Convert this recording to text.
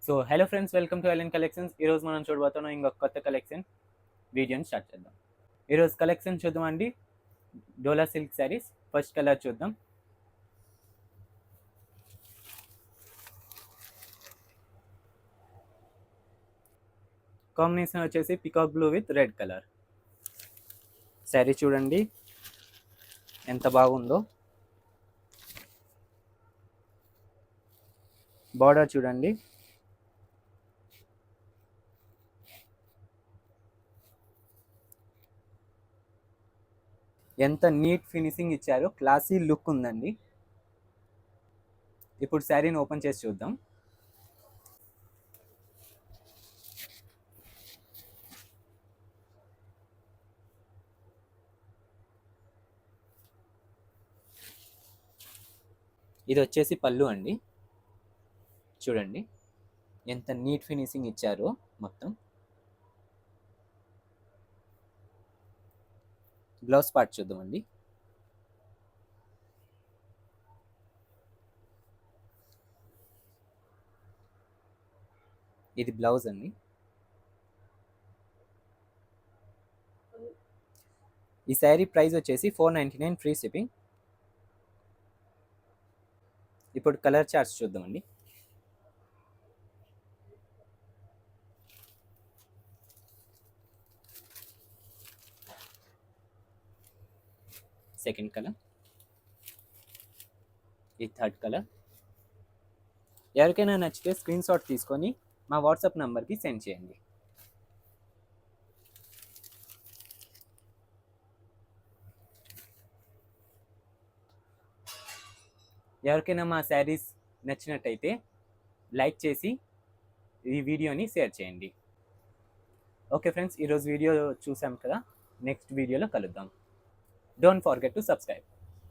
So hello friends, welcome to LN collections. ఈరోజు మనం చూడబోతున్నాం ఇంకొక కొత్త కలెక్షన్ వీడియోని స్టార్ట్ చేద్దాం. ఈరోజు కలెక్షన్ చూద్దామండి. డోలా సిల్క్ శారీస్. ఫస్ట్ కలర్ చూద్దాం. కాంబినేషన్ వచ్చేసి peacock blue with red colour. Sari చూడండి ఎంత బాగుందో. బార్డర్ చూడండి, ఎంత నీట్ ఫినిషింగ్ ఇచ్చారో. క్లాసీ లుక్ ఉందండి. ఇప్పుడు శారీని ఓపెన్ చేసి చూద్దాం. ఇది వచ్చేసి పళ్ళు అండి. చూడండి ఎంత నీట్ ఫినిషింగ్ ఇచ్చారో మొత్తం. బ్లౌజ్ పార్ట్ చూద్దామండి. ఇది బ్లౌజ్ అండి. ఈ శారీ ప్రైస్ వచ్చేసి $499 ఫ్రీ షిప్పింగ్. ఇప్పుడు కలర్ చార్ట్స్ చూద్దామండి. సెకండ్ కలర్, ఈ థర్డ్ కలర్. ఎవరికైనా నచ్చితే స్క్రీన్ షాట్ తీసుకొని మా వాట్సాప్ నెంబర్కి సెండ్ చేయండి. ఎవరికైనా మా శారీస్ నచ్చినట్టయితే లైక్ చేసి ఈ వీడియోని షేర్ చేయండి. ఓకే ఫ్రెండ్స్, ఈరోజు వీడియో చూసాం కదా. నెక్స్ట్ వీడియోలో కలుద్దాం. Don't forget to subscribe.